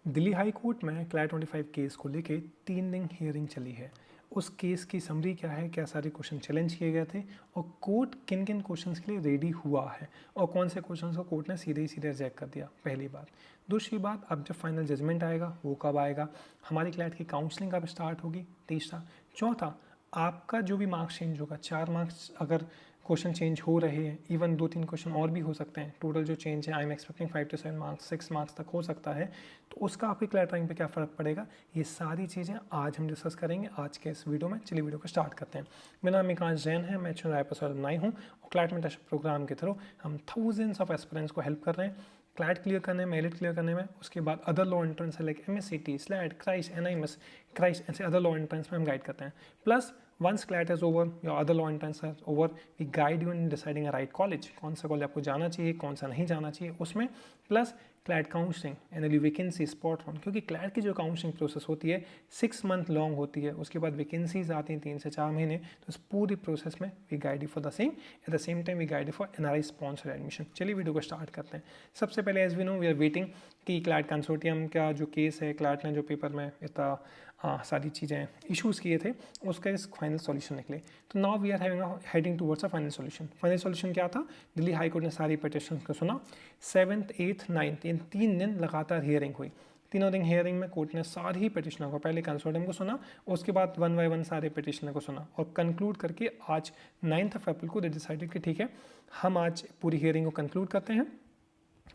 Delhi high court में CLAT 25 case को लेके 3 दिन हियरिंग चली है। उस केस की समरी क्या है, क्या सारे क्वेश्चन चैलेंज किए गए थे और कोर्ट किन किन क्वेश्चंस के लिए रेडी हुआ है और कौन से क्वेश्चंस को कोर्ट ने सीधे ही सीधे रिजेक्ट कर दिया। पहली बात। दूसरी बात, अब जब फाइनल जजमेंट आएगा वो कब आएगा, हमारी क्लैट की काउंसलिंग कब स्टार्ट होगी। तीसरा। चौथा, आपका जो भी मार्क्स चेंज होगा, 4 मार्क्स अगर क्वेश्चन चेंज हो रहे हैं, इवन 2-3 क्वेश्चन और भी हो सकते हैं, टोटल जो चेंज है I am expecting 5 to 7 marks, 6 marks तक हो सकता है, तो उसका आपकी क्लैट रैंक पे क्या फ़र्क पड़ेगा, ये सारी चीज़ें आज हम डिस्कस करेंगे आज के इस वीडियो में। चलिए वीडियो को स्टार्ट करते हैं। मेरा नाम आकाश जैन है, मैं रायपुर से अलमनाई हूँ और क्लैट मेंटरशिप प्रोग्राम के थ्रू हम थाउजेंड्स ऑफ एस्पिरेंट्स को हेल्प कर रहे हैं क्लैट क्लियर करने में, मेरिट क्लियर करने में, उसके बाद other law entrance like MSCT, SLAT, Christ, NIMS, Christ, ऐसे अदर लॉ एंट्रेंस में हम गाइड करते हैं। Plus once CLAT is over, your other law entrance is over, we guide you in deciding a right college, कौन सा college आपको जाना चाहिए, कौन सा नहीं जाना चाहिए उसमें। Plus CLAT counselling, NLU vacancy spot on, क्योंकि क्लैट की जो काउंसलिंग प्रोसेस होती है 6 मंथ लॉन्ग होती है, उसके बाद वैकेंसीज आती हैं 3 से 4 महीने, तो इस पूरी प्रोसेस में we guide you for the same, at the same time we guide you for NRI sponsor admission. चलिए वीडियो को स्टार्ट करते हैं। सबसे पहले as we know we are waiting कि क्लैट कंसोर्टियम का जो केस है, क्लैट ने जो पेपर में इतना सारी चीज़ें इश्यूज़ किए थे, उसका इस फाइनल सॉल्यूशन निकले। तो now we are heading towards a final solution. Final solution क्या था, दिल्ली हाई कोर्ट ने सारी पिटिशन को सुना। 7th, 8th, 9th इन 3 दिन लगातार हियरिंग हुई। तीनों दिन हियरिंग में कोर्ट ने सारी पिटिशनर को, पहले कंसोर्टियम को सुना, उसके बाद 1 by 1 सारे पिटिशनर को सुना और कंक्लूड करके आज 9th of April को दे डिसाइडेड कि ठीक है, हम आज पूरी हियरिंग को कंक्लूड करते हैं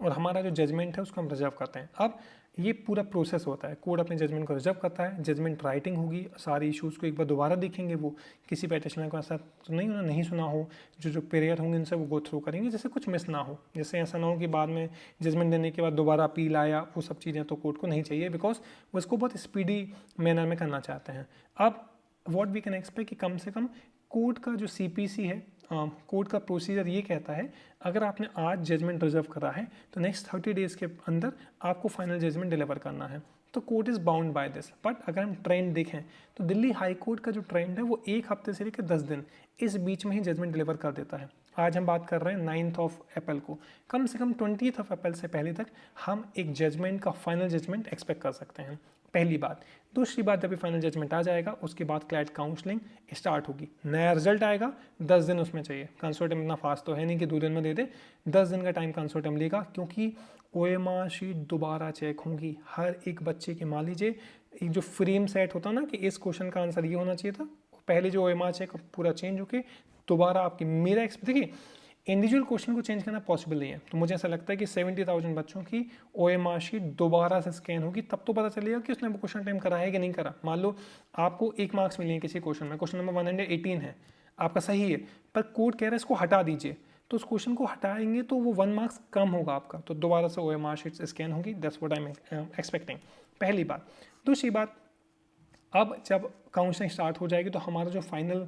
और हमारा जो जजमेंट है उसको हम रिजर्व करते हैं। अब ये पूरा प्रोसेस होता है, कोर्ट अपने जजमेंट को रिजर्व करता है, जजमेंट राइटिंग होगी, सारी इश्यूज़ को एक बार दोबारा देखेंगे, वो किसी पेटिशनर को ऐसा तो नहीं उन्होंने नहीं सुना हो, जो पेरियर होंगे उनसे वो गो थ्रू करेंगे, जैसे कुछ मिस ना हो, जैसे ऐसा ना हो कि बाद में जजमेंट देने के बाद दोबारा अपील आया, वो सब चीज़ें तो कोर्ट को नहीं चाहिए, बिकॉज वो इसको बहुत स्पीडी मैनर में करना चाहते हैं। अब वॉट वी कैन एक्सपेक्ट कि कम से कम कोर्ट का जो CPC है, कोर्ट का प्रोसीजर ये कहता है, अगर आपने आज जजमेंट रिजर्व करा है तो नेक्स्ट 30 डेज़ के अंदर आपको फाइनल जजमेंट डिलीवर करना है, तो court is bound by this. But अगर हम ट्रेंड देखें तो दिल्ली हाई कोर्ट का जो ट्रेंड है वो 1 हफ्ते से लेकर 10 दिन इस बीच में ही जजमेंट डिलीवर कर देता है। आज हम बात कर रहे हैं 9th of April को, कम से कम 20th of April से पहले तक हम एक जजमेंट का फाइनल जजमेंट एक्सपेक्ट कर सकते हैं, पहली बात। दूसरी बात, जब भी फाइनल जजमेंट आ जाएगा उसके बाद क्लैट काउंसलिंग स्टार्ट होगी, नया रिजल्ट आएगा, 10 दिन उसमें चाहिए। कंसोर्टियम इतना फास्ट तो है नहीं कि 2 दिन में दे दे, 10 दिन का टाइम कंसोर्टियम लेगा, क्योंकि OMR शीट दोबारा चेक होंगी हर एक बच्चे के। मान लीजिए एक जो फ्रेम सेट होता ना कि इस क्वेश्चन का आंसर ये होना चाहिए था, पहले जो OMR चेक पूरा चेंज होके दोबारा आपकी, मेरा देखिए इंडिविजुअल क्वेश्चन को चेंज करना पॉसिबल नहीं है, तो मुझे ऐसा लगता है कि 70,000 बच्चों की OMR शीट दोबारा से स्कैन होगी, तब तो पता चलेगा कि उसने वो क्वेश्चन टाइम करा है कि नहीं करा। मान लो आपको 1 मार्क्स मिले हैं किसी क्वेश्चन में, क्वेश्चन नंबर 118 है, आपका सही है, पर कोर्ट कह रहा है इसको हटा दीजिए, तो उस क्वेश्चन को हटाएंगे तो वो 1 मार्क्स कम होगा आपका, तो दोबारा से OMR शीट स्कैन होगी। That's what I am expecting, पहली बात। दूसरी बात, अब जब काउंसलिंग स्टार्ट हो जाएगी तो हमारा जो फाइनल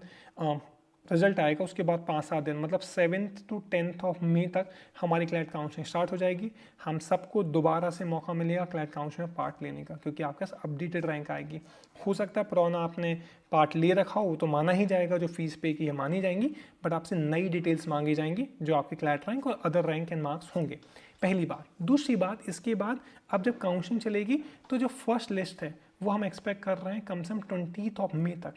रिजल्ट आएगा उसके बाद 5-7 दिन, मतलब 7th to 10th of May तक हमारी क्लैट काउंसलिंग स्टार्ट हो जाएगी। हम सबको दोबारा से मौका मिलेगा क्लैट काउंसलिंग में पार्ट लेने का, क्योंकि आपके पास अपडेटेड रैंक आएगी। हो सकता है पुराना आपने पार्ट ले रखा हो तो माना ही जाएगा, जो फीस पे की है मानी जाएंगी, बट आपसे नई डिटेल्स मांगी जाएंगी जो आपके क्लैट रैंक और अदर रैंक एंड मार्क्स होंगे, पहली बात। दूसरी बात, इसके बाद अब जब काउंसलिंग चलेगी तो जो फर्स्ट लिस्ट है वो हम एक्सपेक्ट कर रहे हैं कम से कम 20th of May तक।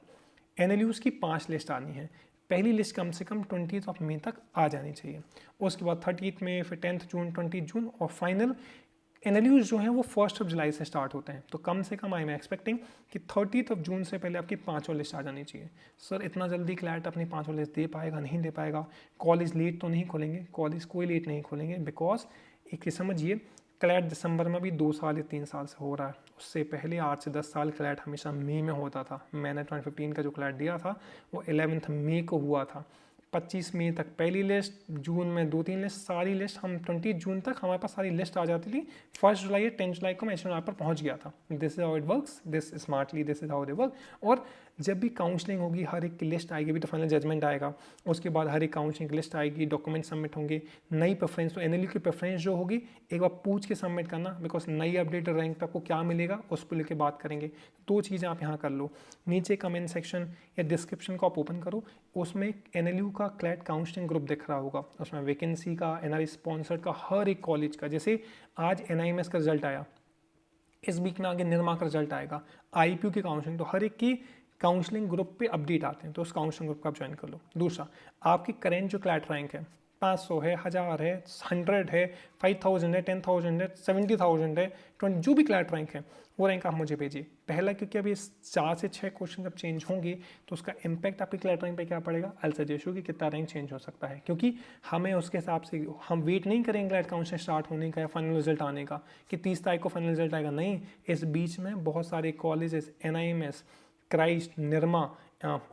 NLUs की 5 लिस्ट आनी है, पहली लिस्ट कम से कम 20th of May तक आ जानी चाहिए, उसके बाद 30th में, फिर 10th जून, 20 जून, और फाइनल NLUs जो हैं वो 1st of July से स्टार्ट होते हैं। तो कम से कम आई एम एक्सपेक्टिंग कि 30th of June से पहले आपकी 5 लिस्ट आ जानी चाहिए। सर इतना जल्दी क्लैट अपनी 5 लिस्ट दे पाएगा, नहीं दे पाएगा। कॉलेज लेट तो नहीं खोलेंगे, कॉलेज कोई लेट नहीं खोलेंगे, बिकॉज एक समझिए क्लैट दिसंबर में भी 2 साल या 3 साल से हो रहा है, उससे पहले 8 से 10 साल क्लैट हमेशा मई में होता था। मैंने 2015 का जो क्लैट दिया था वो 11th मई को हुआ था। 25 मई तक पहली लिस्ट, जून में 2-3 लिस्ट, सारी लिस्ट हम 20 जून तक हमारे पास सारी लिस्ट आ जाती थी। 1 जुलाई या 10 जुलाई को मैं एचएनआर पर पहुंच गया था। This is how it works, this smartly, this is how they work. और जब भी काउंसलिंग होगी हर एक की लिस्ट आएगी, भी तो फाइनल जजमेंट आएगा, उसके बाद हर एक काउंसलिंग की लिस्ट आएगी, डॉक्यूमेंट सबमिट होंगे, नई प्रेफरेंस, तो NLU की प्रेफरेंस जो होगी एक बार पूछ के सबमिट करना, बिकॉज नई अपडेटेड रैंक पे आपको क्या मिलेगा उस पर लेके बात करेंगे। 2 चीज़ें आप यहाँ कर लो, नीचे कमेंट सेक्शन या डिस्क्रिप्शन को आप ओपन करो, उसमें NLU का क्लैट काउंसलिंग ग्रुप दिख रहा होगा, उसमें वैकेंसी का, NRI स्पॉन्सर्ड का, हर एक कॉलेज का। जैसे आज NIMS का रिजल्ट आया, इस वीक में आगे निर्मा का रिजल्ट आएगा, IPU की काउंसलिंग, तो हर एक की काउंसलिंग ग्रुप पे अपडेट आते हैं, तो उस काउंसलिंग ग्रुप को आप ज्वाइन कर लो। दूसरा, आपकी करेंट जो क्लैट रैंक है 500 है, 1000 है, 100 है, 5000 है, 10,000 है, 70,000 है, 20, जो भी क्लैट रैंक है वो रैंक आप मुझे भेजिए। पहला, क्योंकि अभी 4 से 6 क्वेश्चन जब चेंज होंगे तो उसका इम्पैक्ट आपकी क्लैट रैंक पे क्या पड़ेगा, आई सजेस्ट यू कि कितना रैंक चेंज हो सकता है, क्योंकि हमें उसके हिसाब से हम वेट नहीं करेंगे क्लैट काउंसलिंग स्टार्ट होने का या फाइनल रिजल्ट आने का कि 30 तारीख को फाइनल रिजल्ट आएगा, नहीं। इस बीच में बहुत सारे colleges, NIMS, Christ, Nirma,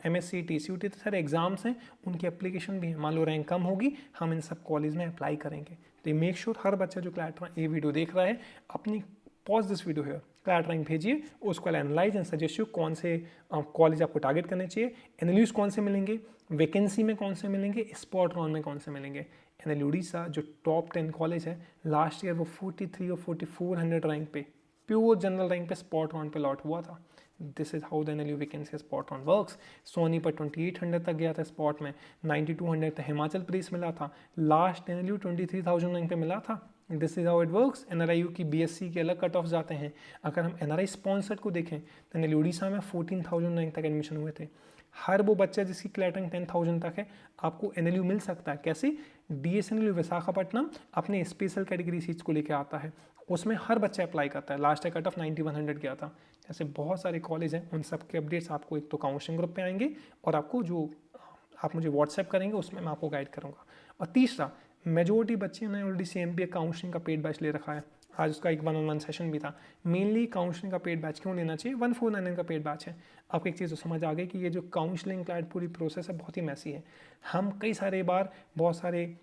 MSCT, CUT, तो सारे एग्जाम्स हैं, उनकी एप्लीकेशन भी है। मान लो रैंक कम होगी, हम इन सब कॉलेज में अप्लाई करेंगे। तो मेक श्योर हर बच्चा जो क्लैट रैंक ये वीडियो देख रहा है, अपनी पॉज दिस वीडियो है, क्लैट रैंक भेजिए, उसको एनालाइज एंड सजेस्ट यू कौन से कॉलेज आपको टारगेट करने चाहिए, NLUs कौन से मिलेंगे, वैकेंसी में कौन से मिलेंगे, स्पॉट राउंड में कौन से मिलेंगे। NLU उड़ीसा जो टॉप 10 कॉलेज है, लास्ट ईयर वो 43 और 4400 रैंक पे, प्योर जनरल रैंक पे स्पॉट राउंड पे लॉट हुआ था। This is how the NLU vacancy spot round works. Sonipat 2800 तक गया था स्पॉट में, 9200 तक हिमाचल प्रदेश मिला था, लास्ट NLU 23,000 रैंक पे मिला था। This is how it works. NRIU की BSc के अलग कट ऑफ जाते हैं। अगर हम NRI स्पॉन्सर्ड को देखें तो NLU उड़ीसा में 14,000 रैंक तक एडमिशन हुए थे। हर वो बच्चा जिसकी क्लैट रैंक 10,000 तक है, आपको NLU मिल सकता है। कैसे? DSNLU विशाखापट्टनम अपने स्पेशल कैटेगरी सीट्स को लेकर आता है, उसमें हर बच्चा अप्लाई करता है। लास्ट कट ऑफ 9100 गया था। ऐसे बहुत सारे कॉलेज हैं, उन सब के अपडेट्स आपको एक तो काउंसलिंग ग्रुप पे आएंगे, और आपको जो आप मुझे व्हाट्सएप करेंगे उसमें मैं आपको गाइड करूँगा। और तीसरा, मेजोरिटी बच्चे ने ऑलरेडी CMPA काउंसलिंग का पेड बैच ले रखा है, आज उसका एक 1-on-1 सेशन भी था। मेनली काउंसलिंग का पेड बैच क्यों लेना चाहिए, 1499 का पेड बैच है। आपको एक चीज़ तो समझ आ गई कि ये जो काउंसलिंग क्लैट पूरी प्रोसेस है बहुत ही मैसी है। हम कई सारे बार बहुत सारे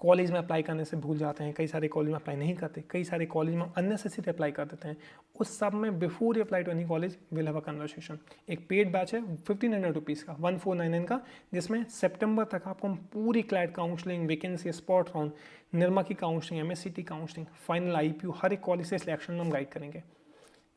कॉलेज में अप्लाई करने से भूल जाते हैं, कई सारे कॉलेज में अप्लाई नहीं करते, कई सारे कॉलेज में अननेसेसरी अप्लाई कर देते हैं। उस सब में before you apply to any college will have a conversation. एक पेड बैच है 1500 रुपीज़ का, 1499 का, जिसमें सितंबर तक आपको हम पूरी CLAT counselling, vacancy, spot round, Nirma की counselling, MSCT counselling, final IPU, हर एक कॉलेज से सिलेक्शन में हम गाइड करेंगे।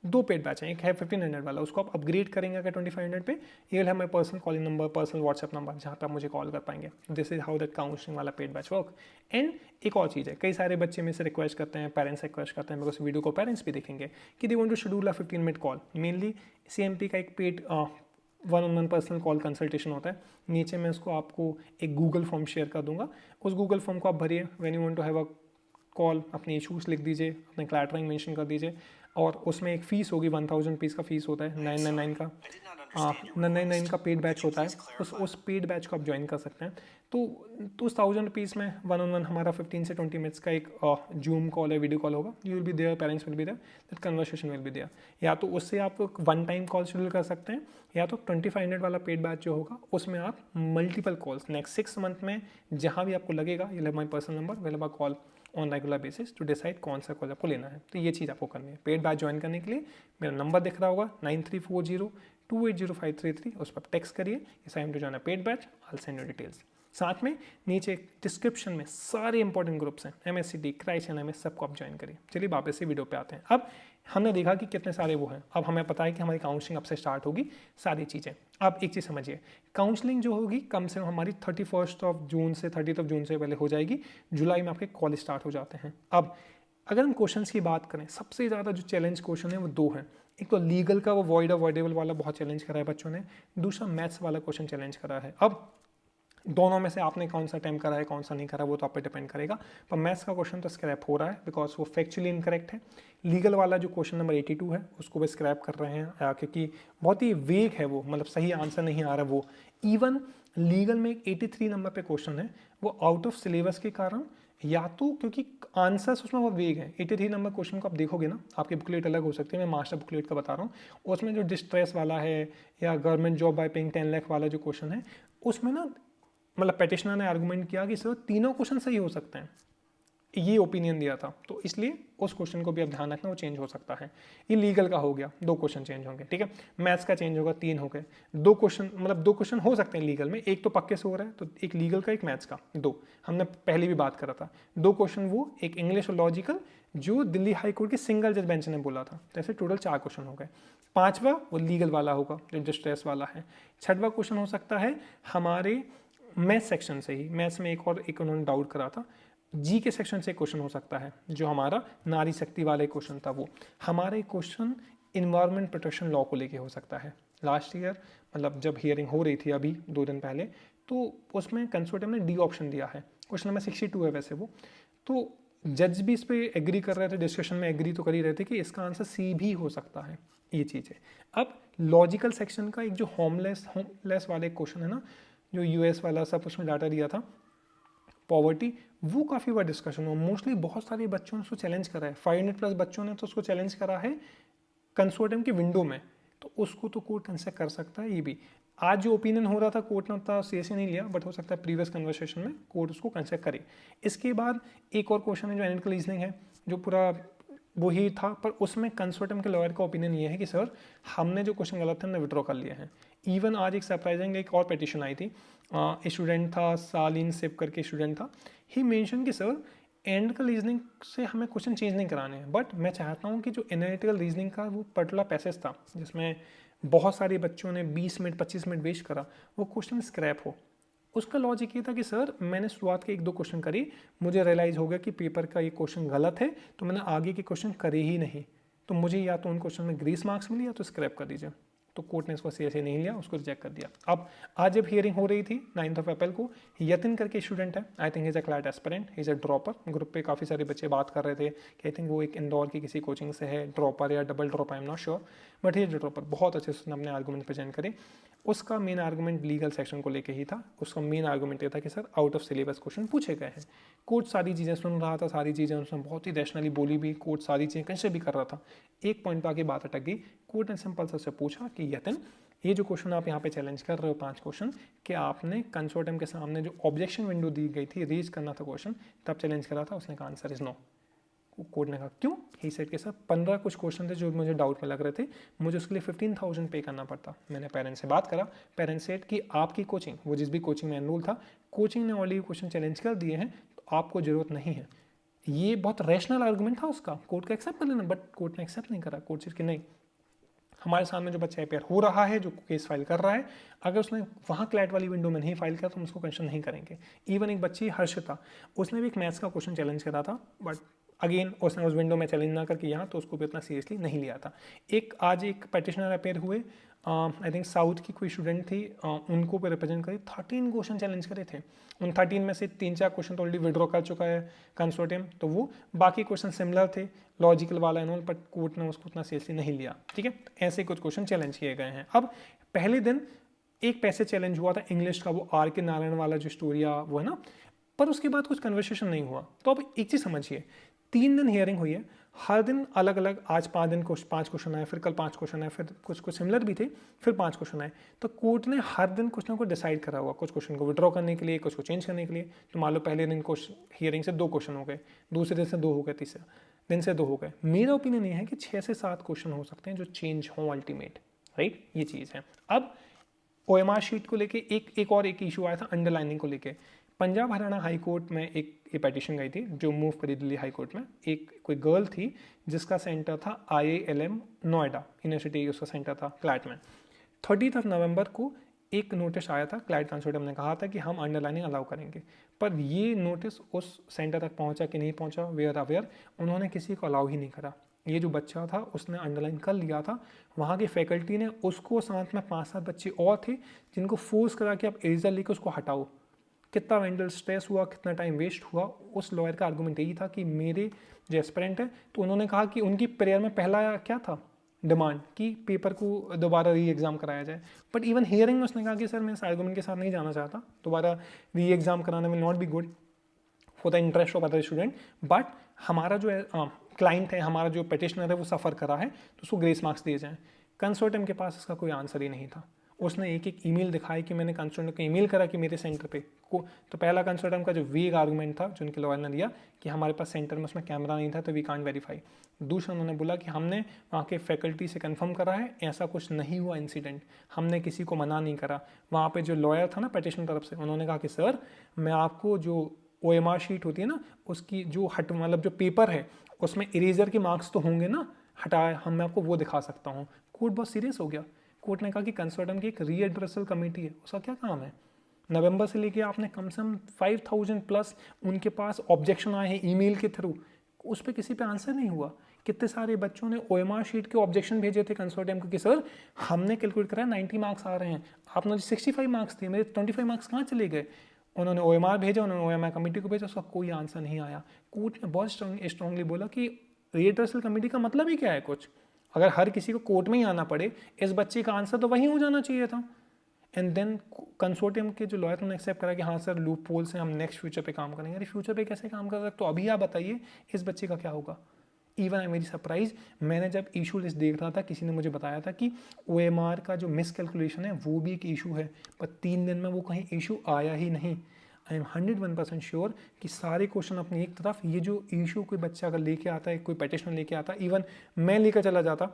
2 पेड बैच हैं, एक है 1500 वाला, उसको आप अपग्रेड करेंगे अगर 2500 पे, ये है my personal calling number, personal WhatsApp number, जहाँ पे आप मुझे कॉल कर पाएंगे। This is how that counselling वाला पेड बैच वर्क। एंड एक और चीज़ है, कई सारे बच्चे में से रिक्वेस्ट करते हैं, पेरेंट्स रिक्वेस्ट करते हैं, बिकॉज वीडियो को पेरेंट्स भी देखेंगे कि they want to schedule a 15 minute call. Mainly CMP का एक paid 1-on-1 personal call consultation होता है। नीचे मैं उसको आपको एक गूगल फॉर्म शेयर कर दूंगा, उस गूगल फॉर्म को आप भरिए। When you want to have a call, अपने इशूज़ लिख दीजिए, अपने क्लैट रैंक मेंशन कर दीजिए, और उसमें एक फ़ीस होगी, 1000 रुपीज़ का फ़ीस होता है, 999 का 999 का पेड बैच होता है। उस पेड बैच को आप ज्वाइन कर सकते हैं। तो उस 1000 रुपीज़ में 1-on-1 हमारा 15 से 20 मिनट्स का एक जूम कॉल है, वीडियो कॉल होगा। You will be there, parents will be there, that conversation will be there. या तो उससे आप 1 टाइम कॉल शेड्यूल कर सकते हैं, या तो 2500 वाला पेड बैच जो होगा उसमें आप मल्टीपल कॉल्स नेक्स्ट 6 मंथ में जहाँ भी आपको लगेगा, ये my personal number, will have a call on regular basis to decide कौन सा कॉलेज आपको लेना है। तो ये चीज़ आपको करनी है। पेड बैच ज्वाइन करने के लिए मेरा नंबर दिख रहा होगा 9340280533, उस पर टेक्स्ट करिए इस I am to join a paid batch, I will send you details. साथ में नीचे डिस्क्रिप्शन में सारे इंपॉर्टेंट ग्रुप्स हैं, MSCT, क्राइस्ट, NIMS, सबको आप ज्वाइन करिए। चलिए वापस से वीडियो पे आते हैं। अब हमने देखा कि कितने सारे वो हैं, अब हमें पता है कि हमारी काउंसलिंग अब से स्टार्ट होगी, सारी चीज़ें। अब एक चीज़ समझिए, काउंसलिंग जो होगी कम से कम हमारी 31 जून से 30 जून से पहले हो जाएगी। जुलाई में आपके कॉलेज स्टार्ट हो जाते हैं। अब अगर हम क्वेश्चंस की बात करें, सबसे ज़्यादा जो चैलेंज क्वेश्चन है वो 2 हैं। एक तो लीगल का वो वॉइड अवॉइडेबल वाला बहुत चैलेंज करा है बच्चों ने, दूसरा मैथ्स वाला क्वेश्चन चैलेंज करा है। अब दोनों में से आपने कौन सा अटेम्प्ट करा है, कौन सा नहीं करा, वो तो आप पे डिपेंड करेगा। पर मैथ्स का क्वेश्चन तो स्क्रैप हो रहा है बिकॉज वो फैक्चुअली इनकरेक्ट है। लीगल वाला जो क्वेश्चन नंबर 82 है उसको भी स्क्रैप कर रहे हैं, क्योंकि बहुत ही वेग है वो, मतलब सही आंसर नहीं आ रहा वो। इवन लीगल में एक 83 नंबर पे क्वेश्चन है, वो आउट ऑफ सिलेबस के कारण, या तो क्योंकि आंसर्स उसमें वो वेग है। 83 नंबर क्वेश्चन को आप देखोगे ना, आपकी बुकलेट अलग हो सकती है, मैं मास्टर बुकलेट का बता रहा हूँ, उसमें जो डिस्ट्रेस वाला है या government job by paying 10 lakh वाला जो क्वेश्चन है, उसमें ना मतलब पेटिशनर ने आर्गुमेंट किया कि सिर्फ तीनों क्वेश्चन सही हो सकते हैं, ये ओपिनियन दिया था। तो इसलिए उस क्वेश्चन को भी आप ध्यान रखना, वो चेंज हो सकता है। ये लीगल का हो गया, 2 क्वेश्चन चेंज होंगे, ठीक है। मैथ्स का चेंज होगा, 3 हो गए। 2 क्वेश्चन, मतलब 2 क्वेश्चन हो सकते हैं लीगल में, एक तो पक्के से हो रहा है, तो एक लीगल का, एक मैथ्स का, 2 हमने पहले भी बात करा था। 2 क्वेश्चन वो, एक इंग्लिश और लॉजिकल जो दिल्ली हाई कोर्ट के सिंगल जज बेंच ने बोला था। तो ऐसे टोटल 4 क्वेश्चन हो गए। 5वां वो लीगल वाला होगा जो डिस्ट्रेस वाला है। 6वां क्वेश्चन हो सकता है हमारे मैथ्स सेक्शन से ही, मैथ्स में एक उन्होंने डाउट करा था, जी के सेक्शन से क्वेश्चन हो सकता है, जो हमारा नारी शक्ति वाले क्वेश्चन था वो। हमारा एक क्वेश्चन इन्वायरमेंट प्रोटेक्शन लॉ को लेके हो सकता है। लास्ट ईयर मतलब जब हियरिंग हो रही थी अभी 2 दिन पहले, तो उसमें कंसोर्टियम ने डी ऑप्शन दिया है, क्वेश्चन नंबर 62 है वैसे वो। तो जज भी इस पर एग्री कर रहे थे, डिस्कशन में एग्री तो कर ही रहे थे कि इसका आंसर सी भी हो सकता है, ये चीज़ है। अब लॉजिकल सेक्शन का एक जो होमलेस वाले क्वेश्चन है ना, जो यूएस वाला सब उसमें डाटा दिया था, पॉवर्टी, वो काफ़ी बार डिस्कशन हुआ। मोस्टली बहुत सारे बच्चों ने उसको चैलेंज करा है, 500+ बच्चों ने तो उसको चैलेंज करा है कंसोर्टियम की विंडो में, तो उसको तो कोर्ट कंसिडर कर सकता है। ये भी आज जो ओपिनियन हो रहा था कोर्ट ने उतना सीरियसली नहीं लिया, बट हो सकता है प्रीवियस कन्वर्सेशन में कोर्ट उसको कंसिडर करे। इसके बाद एक और क्वेश्चन है जो एनालिटिकल रीजनिंग है, जो पूरा वही था, पर उसमें कंसोर्टियम के लॉयर का ओपिनियन ये है कि सर हमने जो क्वेश्चन गलत थे हमने विड्रॉ कर लिए हैं। इवन आज एक सरप्राइजिंग एक और पिटिशन आई थी, स्टूडेंट था सालिन सिप करके स्टूडेंट था, ही मेंशन कि सर एनालिटिकल रीजनिंग से हमें क्वेश्चन चेंज नहीं कराने हैं, बट मैं चाहता हूँ कि जो एनालिटिकल रीजनिंग का वो पर्टिकुलर पैसेज था जिसमें बहुत सारे बच्चों ने 20 मिनट 25 मिनट वेस्ट करा, वो क्वेश्चन स्क्रैप हो। उसका लॉजिक ये था कि सर मैंने शुरुआत के 1-2 क्वेश्चन करी, मुझे रियलाइज़ हो गया कि पेपर का ये क्वेश्चन गलत है, तो मैंने आगे के क्वेश्चन करे ही नहीं, तो मुझे या तो उन क्वेश्चन में ग्रेस मार्क्स मिले या तो स्क्रैप कर दीजिए। तो कोर्ट ने इसको सीरियसली नहीं लिया, उसको रिजेक्ट कर दिया। अब आज जब हियरिंग हो रही थी 9 अप्रैल को, यतिन करके स्टूडेंट है, I think is a CLAT aspirant, is a dropper. Group पे काफ़ी सारे बच्चे बात कर रहे थे कि आई थिंक वो एक इंदौर की किसी कोचिंग से है, ड्रॉपर या double dropper, I am not sure, but ये जो ड्रॉपर बहुत अच्छे से उसने अपने आर्गूमेंट प्रेजेंट करे। उसका मेन आर्गूमेंट लीगल सेक्शन को लेके ही था। उसका मेन आर्गूमेंट ये था कि sir out of syllabus question पूछे गए हैं। कोर्ट सारी चीज़ें सुन रहा था, सारी चीज़ें उसने बहुत ही रैशनली बोली भी, कोर्ट सारी चीज़ें कंसिडर भी कर रहा था। एक पॉइंट पर आके बात अटक गई। कोर्ट ने सिंपल से पूछा कि यतिन, ये जो क्वेश्चन आप यहाँ पे चैलेंज कर रहे हो 5 क्वेश्चन, कि आपने कंसोर्टियम के सामने जो ऑब्जेक्शन विंडो दी गई थी, रेज करना था क्वेश्चन, तब चैलेंज करा था। उसने कहा आंसर इज नो। कोर्ट ने कहा क्यों? ही सेड के सर 15 कुछ क्वेश्चन थे जो मुझे डाउट में लग रहे थे, मुझे उसके लिए 15,000 पे करना पड़ता। मैंने पेरेंट्स से बात करा, पेरेंट्स सेड कि आपकी कोचिंग, वो जिस भी कोचिंग में एनरोल था, कोचिंग ने ऑलरेडी क्वेश्चन चैलेंज कर दिए हैं, तो आपको जरूरत नहीं है। ये बहुत रैशनल आर्गूमेंट था उसका, कोर्ट का एक्सेप्ट कर लेना, बट कोर्ट ने एक्सेप्ट नहीं करा। कोर्ट से कि नहीं, हमारे सामने जो बच्चा अपेयर हो रहा है, जो केस फाइल कर रहा है, अगर उसने वहाँ क्लैट वाली विंडो में नहीं फाइल किया तो हम उसको कंसिडर नहीं करेंगे। इवन एक बच्ची हर्षिता, उसने भी एक मैथ्स का क्वेश्चन चैलेंज करा था, बट अगेन उसने उस विंडो में चैलेंज ना करके यहाँ, तो उसको भी उतना सीरियसली नहीं लिया था। आज एक पेटिशनर अपेयर हुए, आई थिंक साउथ की कोई स्टूडेंट थी, उनको भी रिप्रेजेंट करी, 13 क्वेश्चन चैलेंज करे थे। उन 13 में से 3-4 क्वेश्चन तो ऑलरेडी विड्रॉ कर चुका है कंसोर्टियम, तो वो बाकी क्वेश्चन सिमिलर थे, लॉजिकल वाला एंड ऑल, बट कोर्ट ने उसको उतना सीरियसली नहीं लिया। ठीक है, ऐसे कुछ क्वेश्चन चैलेंज किए गए हैं। अब पहले दिन एक पैसेज चैलेंज हुआ था इंग्लिश का, वो आर के नारायण वाला जो स्टोरी वो है ना, पर उसके बाद कुछ कन्वर्सेशन नहीं हुआ। तो अब एक चीज़ समझिए, 3 दिन हियरिंग हुई है, हर दिन अलग अलग, आज 5 दिन 5 क्वेश्चन आए, फिर कल 5 क्वेश्चन आए, फिर कुछ सिमिलर भी थे, फिर 5 क्वेश्चन आए। तो कोर्ट ने हर दिन कुछ ना कुछ डिसाइड करा हुआ, कुछ क्वेश्चन को विड्रॉ करने के लिए, कुछ को चेंज करने के लिए। तो मान लो पहले दिन हियरिंग से 2 क्वेश्चन हो गए, दूसरे दिन से 2 हो गए, तीसरे दिन से 2 हो गए। मेरा ओपिनियन ये है कि 6 से 7 क्वेश्चन हो सकते हैं जो चेंज हों अल्टीमेट, राइट, ये चीज़ है। अब OMR शीट को लेके एक इशू आया था अंडरलाइनिंग को लेके। पंजाब हरियाणा हाई कोर्ट में एक पेटिशन गई थी जो मूव करी दिल्ली हाई कोर्ट में। एक कोई गर्ल थी जिसका सेंटर था IILM नोएडा यूनिवर्सिटी, उसका सेंटर था क्लैट में। 30 नवंबर को एक नोटिस आया था, क्लैट कंसोर्टियम ने कहा था कि हम अंडरलाइनिंग अलाउ करेंगे, पर ये नोटिस उस सेंटर तक पहुंचा कि नहीं पहुंचा, वेयर अवेयर, उन्होंने किसी को अलाउ ही नहीं करा। ये जो बच्चा था उसने अंडरलाइन कर लिया था, वहाँ की फैकल्टी ने उसको, साथ में 5-7 बच्चे और थे जिनको फोर्स करा कि आप इरेजर लेकर उसको हटाओ। कितना मेंटल स्ट्रेस हुआ, कितना टाइम वेस्ट हुआ। उस लॉयर का आर्गूमेंट यही था कि मेरे जो एस्पिरेंट है, तो उन्होंने कहा कि उनकी प्रेयर में पहला क्या था, डिमांड कि पेपर को दोबारा री एग्ज़ाम कराया जाए। बट इवन हियरिंग में उसने कहा कि सर मैं इस आर्गूमेंट के साथ नहीं जाना चाहता, दोबारा री एग्ज़ाम कराना will not be good for the interest of other student, but हमारा जो क्लाइंट है, हमारा जो पेटिशनर है, वो सफ़र करा है, तो उसको ग्रेस मार्क्स दिए जाएँ। कंसोर्टियम के पास इसका कोई आंसर ही नहीं था। उसने एक ईमेल दिखाई कि मैंने कंसोर्टियम को ईमेल करा कि मेरे सेंटर पे को, तो पहला कंसोर्टियम का जो वीक आर्गूमेंट था जो उनके लॉयर ने दिया कि हमारे पास सेंटर में उसमें कैमरा नहीं था तो वी कांट वेरीफाई। दूसरा उन्होंने बोला कि हमने वहाँ के फैकल्टी से कंफर्म करा है, ऐसा कुछ नहीं हुआ इंसिडेंट, हमने किसी को मना नहीं करा। वहाँ पे जो लॉयर था ना पेटिशन तरफ से, उन्होंने कहा कि सर मैं आपको जो OMR शीट होती है ना, उसकी जो मतलब जो पेपर है उसमें इरेजर के मार्क्स तो होंगे ना, हटाए, मैं आपको वो दिखा सकता हूँ। कोर्ट बहुत सीरियस हो गया। कोर्ट ने कहा कि कंसोर्टियम की एक रीएड्रेसल कमेटी है, उसका क्या काम है, नवंबर से लेके आपने कम से कम 5000 प्लस उनके पास ऑब्जेक्शन आए हैं ईमेल के थ्रू, उस पर किसी पे आंसर नहीं हुआ। कितने सारे बच्चों ने OMR शीट के ऑब्जेक्शन भेजे थे कंसोर्टियम को कि सर हमने कैलकुलेट करा 90 मार्क्स आ रहे हैं, आपने 65 मार्क्स थे, मेरे 25 मार्क्स कहाँ चले गए। उन्होंने OMR भेजा, उन्होंने OMR कमेटी को भेजा, उसका कोई आंसर नहीं आया। कोर्ट ने बहुत स्ट्रांगली बोला कि रिहर्सल कमेटी का मतलब ही क्या है कुछ, अगर हर किसी को कोर्ट में ही आना पड़े, इस बच्चे का आंसर तो वहीं हो जाना चाहिए था। एंड देन कंसोर्टियम के जो लॉयर ने एक्सेप्ट करा कि हाँ सर लूप होल से हम नेक्स्ट फ्यूचर पे काम करेंगे। अरे फ्यूचर पे कैसे काम कर सकते, तो अभी आप बताइए इस बच्चे का क्या होगा। इवन आई वेरी सरप्राइज, मैंने जब इशू लिस्ट देख रहा था किसी ने मुझे बताया था कि OMR का जो मिस कैलकुलेशन है वो भी एक इशू है, पर 3 दिन में वो कहीं इशू आया ही नहीं। आई एम 101% श्योर कि सारे क्वेश्चन अपनी एक तरफ, ये जो इशू कोई बच्चा अगर लेके आता है, कोई पेटिशनर लेके आता, इवन मैं लेकर चला जाता,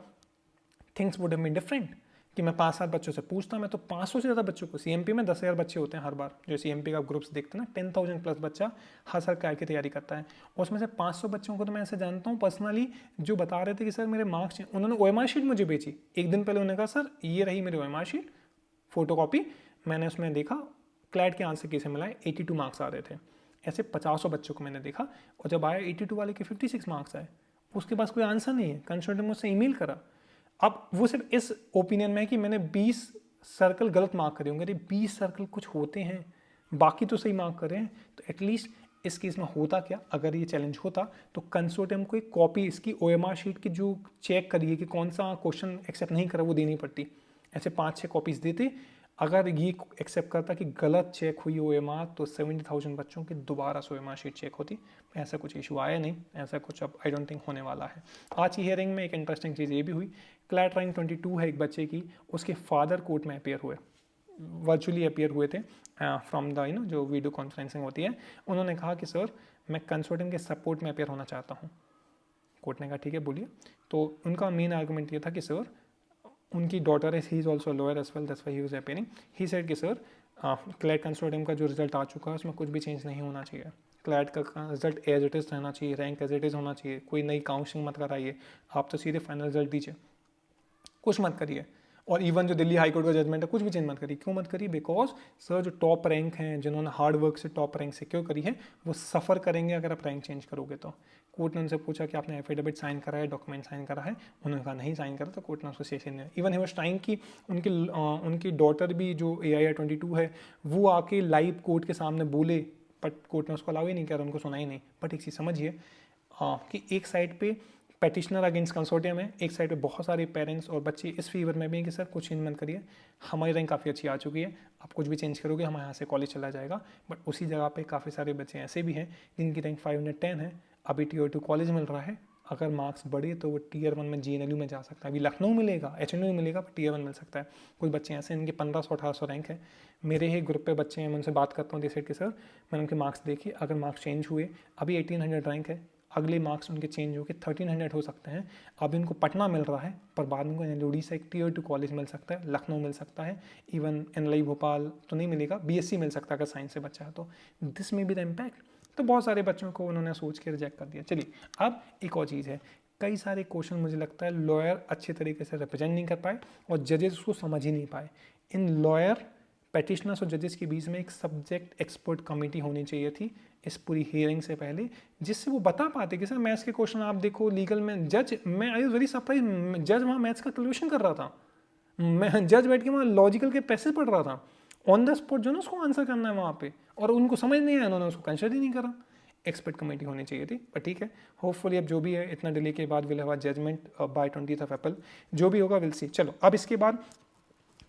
things would have been different. कि मैं 5-7 बच्चों से पूछता, मैं तो 500 से ज़्यादा बच्चों को, CMP में 10,000 बच्चे होते हैं हर बार, जो CMP का ग्रुप्स देखते हैं ना, 10,000 प्लस बच्चा हर साल काय की तैयारी करता है। उसमें से 500 बच्चों को तो मैं ऐसे जानता हूँ पर्सनली, जो बता रहे थे कि सर मेरे मार्क्स, उन्होंने OMR शीट मुझे बेची एक दिन पहले, उन्होंने कहा सर ये रही मेरी OMR शीट फोटो कॉपी, मैंने उसमें देखा क्लैट के आंसर कैसे मिलाए, 82 मार्क्स आ रहे थे। ऐसे 50 बच्चों को मैंने देखा, और जब आया 82 वाले के 56 मार्क्स आए, उसके पास कोई आंसर नहीं है। कंसल्टेंट मुझसे ईमेल करा, अब वो सिर्फ इस ओपिनियन में है कि मैंने 20 सर्कल गलत मार्क करे होंगे। अरे 20 सर्कल कुछ होते हैं, बाकी तो सही मार्क कर रहे हैं। तो एटलीस्ट इस केस में होता क्या, अगर ये चैलेंज होता तो कंसोर्टियम को एक कॉपी इसकी OMR शीट की जो चेक करिए कि कौन सा क्वेश्चन एक्सेप्ट नहीं करा वो देनी पड़ती। ऐसे 5-6 कॉपीज देते, अगर ये एक्सेप्ट करता कि गलत चेक हुई OMR, तो 70,000 बच्चों की दोबारा से OMR शीट चेक होती। ऐसा कुछ इशू आया नहीं, ऐसा कुछ अब आई डोंट थिंक होने वाला है। आज की हियरिंग में एक इंटरेस्टिंग चीज़ ये भी हुई, क्लैट रैंक 22 है एक बच्चे की, उसके फादर कोर्ट में अपेयर हुए, वर्चुअली अपेयर हुए थे फ्रॉम द जो वीडियो कॉन्फ्रेंसिंग होती है। उन्होंने कहा कि सर मैं कंसल्टेंट के सपोर्ट में अपेयर होना चाहता हूँ। कोर्ट ने कहा ठीक है बोलिए। तो उनका मेन आर्गूमेंट ये था कि सर उनकी डॉटर है, he is also lawyer as well, that's why he was appearing. He said कि सर क्लैट कंसोर्टियम का जो रिजल्ट आ चुका है उसमें कुछ भी चेंज नहीं होना चाहिए, क्लैट का रिजल्ट एज इट इज़ रहना चाहिए, रैंक एज इट इज़ होना चाहिए, कोई नई काउंसलिंग मत कराइए, आप तो सीधे फाइनल रिजल्ट दीजिए, कुछ मत करिए। और इवन जो दिल्ली हाई कोर्ट का जजमेंट है कुछ भी चेंज मत करिए। क्यों मत करिए? बिकॉज सर जो टॉप रैंक हैं, जिन्होंने हार्ड वर्क से टॉप रैंक सिक्योर करी है, वो सफ़र करेंगे अगर आप रैंक चेंज करोगे तो। कोर्ट ने उनसे पूछा कि आपने एफिडेविट साइन करा है, डॉक्यूमेंट साइन करा है, उन्होंने कहा नहीं साइन करा, तो कोर्ट ने उसको सेशन दिया। इवन ही वाज ट्राइंग कि उनकी डॉटर भी जो AIR-22 है वो आके लाइव कोर्ट के सामने बोले, बट कोर्ट ने उसको अलाउ ही नहीं किया, उनको सुना ही नहीं। बट एक चीज़ समझिए कि एक साइड पे पेटिशनर अगेंस्ट कंसोर्टियम है, एक साइड पे बहुत सारे पेरेंट्स और बच्चे इस फीवर में भी हैं कि सर कुछ चेंज मत करिए, हमारी रैंक काफ़ी अच्छी आ चुकी है, आप कुछ भी चेंज करोगे हमारे यहाँ से कॉलेज चला जाएगा। बट उसी जगह पे काफ़ी सारे बच्चे ऐसे भी हैं जिनकी रैंक 510 है, अभी Tier 2 कॉलेज मिल रहा है, अगर मार्क्स बढ़े तो वो Tier 1 में GNLU में जा सकता है। अभी लखनऊ मिलेगा, HNU में मिलेगा, पर Tier 1 मिल सकता है। कुछ बच्चे ऐसे हैं इनके 1500-1800 रैंक है। मेरे ही ग्रुप पे बच्चे हैं, मैं उनसे बात करता हूँ, दे सेड कि सर मैंने उनके मार्क्स देखे, अगर मार्क्स चेंज हुए, अभी 1800 रैंक है, अगले मार्क्स उनके चेंज होकर 1300 हो सकते हैं। अभी उनको पटना मिल रहा है, पर बाद में उनको NLOD से एक Tier 2 कॉलेज मिल सकता है, लखनऊ मिल सकता है, इवन NLI भोपाल तो नहीं मिलेगा, BSc मिल सकता है अगर साइंस से बच्चा है तो। दिस में बी द इम्पैक्ट। तो बहुत सारे बच्चों को उन्होंने सोच के रिजेक्ट कर दिया। चलिए अब एक और चीज़ है, कई सारे क्वेश्चन मुझे लगता है लॉयर अच्छे तरीके से रिप्रेजेंट नहीं कर पाए और जजेस उसको समझ ही नहीं पाए। इन लॉयर, पेटिशनर्स और जजेस के बीच में एक सब्जेक्ट एक्सपर्ट कमेटी होनी चाहिए थी इस पूरी हियरिंग से पहले, जिससे वो बता पाते कि सर मैथ्स के क्वेश्चन आप देखो, लीगल में जज, मैं आई वाज वेरी सरप्राइज, जज वहाँ मैथ्स का कैलकुलेशन कर रहा था, मैं जज बैठ के वहाँ लॉजिकल के पैसेज पढ़ रहा था, ऑन द स्पॉट जो ना उसको आंसर करना है वहाँ पे, और उनको समझ नहीं आया, उन्होंने उसको कंसिडर ही नहीं करा। एक्सपर्ट कमेटी होनी चाहिए थी, पर ठीक है, होपफुली अब जो भी है इतना डिले के बाद will have a judgement by 20th April, जो भी होगा विल सी। चलो अब इसके बाद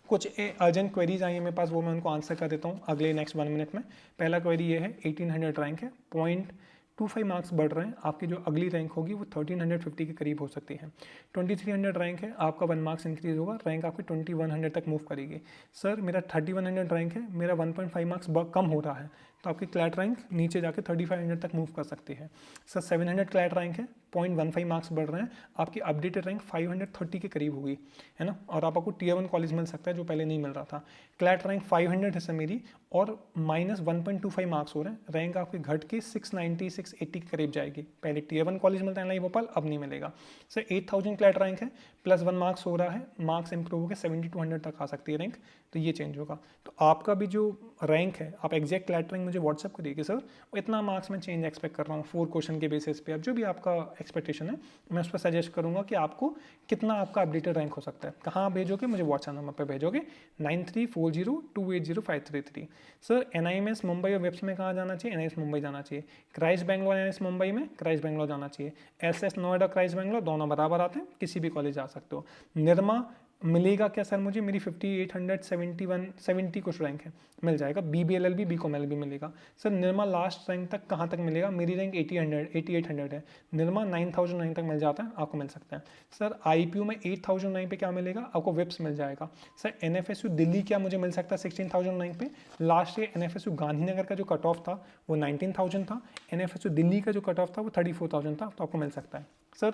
कुछ अर्जेंट क्वेरीज आई है मेरे पास, वो मैं उनको आंसर कर देता हूँ अगले नेक्स्ट 1 मिनट में। पहला क्वेरी ये है, 1800 रैंक है, 0.25 मार्क्स बढ़ रहे हैं, आपकी जो अगली रैंक होगी वो 1350 के करीब हो सकती है। 2300 रैंक है, आपका 1 मार्क्स इंक्रीज होगा, रैंक आपकी 2100 तक मूव करेगी। सर मेरा 3100 रैंक है, मेरा 1.5 मार्क्स कम हो रहा है, तो आपकी क्लैट रैंक नीचे जाके 3500 तक मूव कर सकती है। सर 700 क्लैट रैंक है, 0.15 मार्क्स बढ़ रहे हैं, आपकी अपडेटेड रैंक 530 के करीब होगी, है ना, और आपको Tier 1 कॉलेज मिल सकता है जो पहले नहीं मिल रहा था। क्लैट रैंक 500 है सर मेरी, और -1.25 मार्क्स हो रहे हैं, रैंक आपकी घट के 690 680 के करीब जाएगी। पहले Tier 1 कॉलेज मिलता है NIE भोपाल, अब नहीं मिलेगा। सर 8000 क्लैट रैंक है, +1 मार्क्स हो रहा है, मार्क्स इंप्रूव होकर 7200 तक आ सकती है रैंक, तो ये चेंज होगा। तो आपका भी जो रैंक है, आप एग्जैक्ट क्लैट रैंक मुझे व्हाट्सअप करिए कि सर इतना मार्क्स में चेंज एक्सपेक्ट कर रहा हूँ 4 क्वेश्चन के बेसिस पे। अब जो भी आपका एक्सपेक्टेशन है मैं उस पर सजेस्ट करूँगा कि आपको कितना आपका अपडेटेड रैंक हो सकता है। कहाँ भेजोगे, मुझे व्हाट्सएप नंबर पर भेजोगे 9340280533। सर NIMS मुंबई और वेब्स में कहाँ जाना चाहिए, NIMS मुंबई जाना चाहिए। क्राइस्ट बेंगलोर NIMS मुंबई में, क्राइस्ट बेंगलोर जाना चाहिए। SS नोएडा क्राइस्ट बेंगलोर दोनों बराबर आते हैं, किसी भी कॉलेज जा सकते हो। निरमा मिलेगा क्या सर मुझे, मेरी 5871 कुछ रैंक है, मिल जाएगा। BBLLB BCom LLB मिलेगा। सर निरमा लास्ट रैंक तक कहाँ तक मिलेगा, मेरी रैंक 8800 है, निरमा 9009 तक मिल जाता है, आपको मिल सकता है। सर IPU में 8009 पे क्या मिलेगा, आपको विप्स मिल जाएगा। सर NFSU दिल्ली क्या मुझे मिल सकता है 16009 पे। लास्ट ईयर NFSU गांधीनगर का जो कट ऑफ था वो 19000 था, NFSU दिल्ली का जो कट ऑफ था वो 34000 था, तो आपको मिल सकता है। सर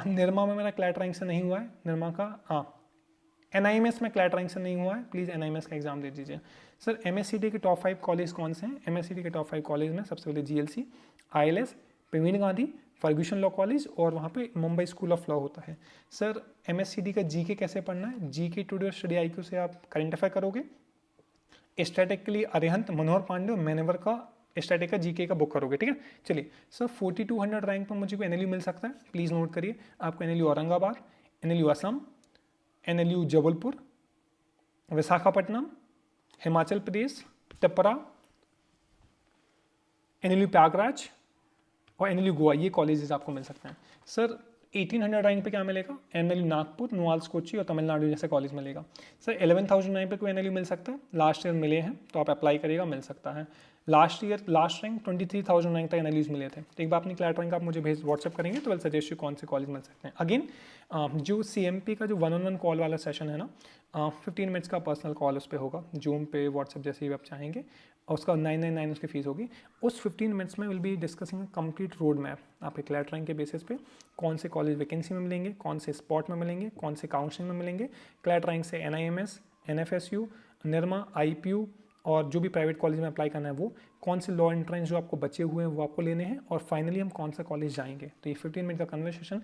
निरमा में मेरा क्लैट रैंक से नहीं हुआ है, निरमा का NIMS में क्लैट रैंक से नहीं हुआ है, प्लीज़ NIMS का एग्जाम दे दीजिए। सर MSCD के टॉप 5 कॉलेज कौन से हैं, MSCD के टॉप 5 कॉलेज में सबसे पहले GLC, ILS, Praveen Gandhi, Fergusson law college, और वहाँ पे मुंबई स्कूल ऑफ लॉ होता है। सर MSCD का GK कैसे पढ़ना है, GK टुडे स्टडी IQ से आप करंट अफेयर करोगे। स्टैटिकली अरिहंत, मनोहर पांडे और मैनेवर का स्टैटिक का GK का बुक करोगे, ठीक है। चलिए सर 4200 रैंक पर मुझे कोई NLU मिल सकता है, प्लीज़ नोट करिए। आपको NLU Aurangabad, NLU Assam, NLU Jabalpur, Visakhapatnam, Himachal Pradesh, Tripura, NLU Prayagraj और NLU गोवा, ये कॉलेजेस आपको मिल सकते हैं। सर 1800 रैंक पे क्या मिलेगा, NLU नागपुर, नुआल्स कोची और तमिलनाडु जैसे कॉलेज मिलेगा। सर 11000 रैंक पे कोई NLU मिल सकता है, लास्ट ईयर मिले हैं तो आप अप्लाई करिएगा, मिल सकता है। Last year last rank 23000 rank तक NLUs मिले थे। तो एक बार अपनी क्लैट रैंक आप मुझे भेज व्हाट्सएप करेंगे तो विल सजेस्ट यू कौन से कॉलेज मिल सकते हैं। अगेन जो CMP का जो 1-on-1 कॉल वाला सेशन है ना, 15 मिनट्स का पर्सनल कॉल उस पर होगा, जूम पे व्हाट्सएप जैसे ही आप चाहेंगे, और उसका 999 उसकी फीस होगी। उस 15 मिनट्स में will be discussing complete road map, आपके क्लैट रैंक के बेसिस पे कौन से कॉलेज वैकेंसी में मिलेंगे, कौन से स्पॉट में मिलेंगे, कौन से काउंसलिंग में मिलेंगे। क्लैट रैंक से NIMS, NFSU, निरमा, IPU और जो भी प्राइवेट कॉलेज में अप्लाई करना है वो, कौन से लॉ एंट्रेंस जो आपको बचे हुए हैं वो आपको लेने हैं, और फाइनली हम कौन सा कॉलेज जाएंगे। तो ये 15 मिनट का conversation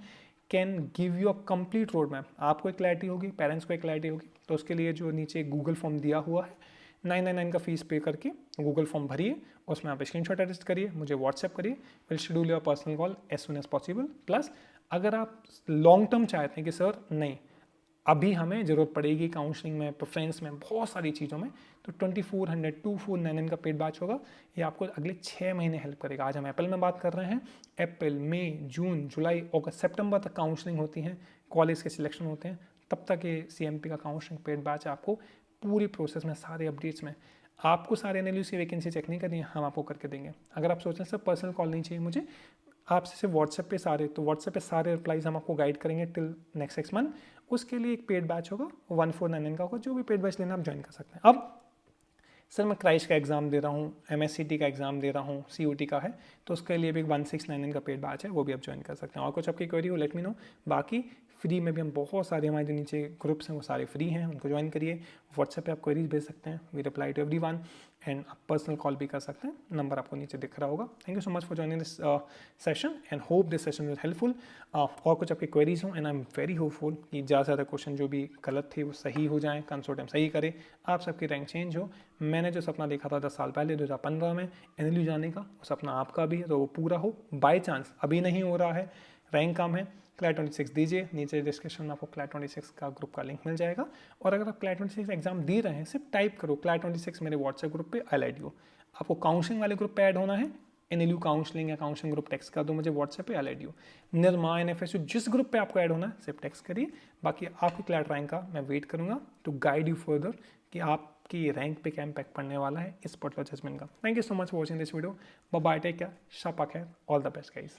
can give you a complete road map. आपको एक क्लैरिटी होगी, पेरेंट्स को एक क्लैरिटी होगी, तो उसके लिए जो नीचे गूगल फॉर्म दिया हुआ है 999 का फीस पे करके गूगल फॉर्म भरिए, उसमें आप स्क्रीनशॉट अटैच करिए, मुझे व्हाट्सएप करिए, will schedule your personal call as soon as possible. Plus अगर आप लॉन्ग टर्म चाहते हैं कि सर नहीं अभी हमें ज़रूरत पड़ेगी काउंसलिंग में, प्रेफरेंस में, बहुत सारी चीज़ों में, तो 2499 का पेड बैच होगा, ये आपको अगले 6 महीने हेल्प करेगा। आज हम अप्रैल में बात कर रहे हैं, अप्रैल, मई, जून, जुलाई, अगस्त, सितंबर तक काउंसलिंग होती है, कॉलेज के सिलेक्शन होते हैं, तब तक ये CMP का काउंसलिंग पेड बैच आपको पूरी प्रोसेस में, सारे अपडेट्स में, आपको सारे NLU की वैकेंसी चेक नहीं करनी है, हम आपको करके देंगे। अगर आप सोचें सर पर्सनल कॉल नहीं चाहिए मुझे, आपसे सिर्फ व्हाट्सएप पे सारे, तो व्हाट्सएप पे सारे रिप्लाईज हम आपको गाइड करेंगे टिल नेक्स्ट 6 मंथ। उसके लिए एक पेड बैच होगा, 1499 का होगा, जो भी पेड बैच लेना आप ज्वाइन कर सकते हैं। अब सर मैं क्राइस्ट का एग्ज़ाम दे रहा हूँ, MSCT का एग्ज़ाम दे रहा हूँ, COT का है, तो उसके लिए भी 1699 का पेड बैच है, वो भी आप ज्वाइन कर सकते हैं। और कुछ आपकी क्वेरी हो लेट मी नो। बाकी फ्री में भी हम बहुत सारे, हमारे जो नीचे ग्रुप्स हैं वो सारे फ्री हैं, उनको ज्वाइन करिए। व्हाट्सएप पे आप क्वेरीज भेज सकते हैं, we reply to everyone, and आप पर्सनल कॉल भी कर सकते हैं, नंबर आपको नीचे दिख रहा होगा। Thank you so much for joining this session and hope this session was helpful. और कुछ आपकी क्वेरीज हों, and I am very hopeful कि ज़्यादा से ज़्यादा क्वेश्चन जो भी गलत थे वो सही हो जाएँ, कंसोर्टियम सही करे, आप सबकी रैंक चेंज हो। मैंने जो सपना देखा था 10 साल पहले 2015 में NLU जाने का, वो सपना आपका भी है तो वो पूरा हो। बाई चांस अभी नहीं हो रहा है, रैंक कम है, क्लैट 26 दीजिए, नीचे डिस्क्रिप्शन में आपको क्लैट 26 का ग्रुप का लिंक मिल जाएगा। और अगर आप क्लैट 26 एग्जाम दे रहे हैं, सिर्फ टाइप करो क्लैट 26 मेरे व्हाट्सएप ग्रुप पे, आई ऐड यू। आपको काउंसलिंग वाले ग्रुप पे ऐड होना है, NLU काउंसलिंग या काउंसलिंग ग्रुप टेक्स्ट कर दो मुझे व्हाट्सएप पे, I add you. Nirma, NFSU, जिस ग्रुप पे आपको ऐड होना है सिर्फ टेक्स्ट करिए। बाकी आपकी क्लैट रैंक का मैं वेट करूंगा टू गाइड यू फर्दर कि आपकी रैंक पे क्या इम्पैक्ट पड़ने वाला है इस पर्टिकुलर जजमेंट का। Thank you so much for watching this video. Bye bye, take care, शापा खैर, ऑल द बेस्ट गाइस।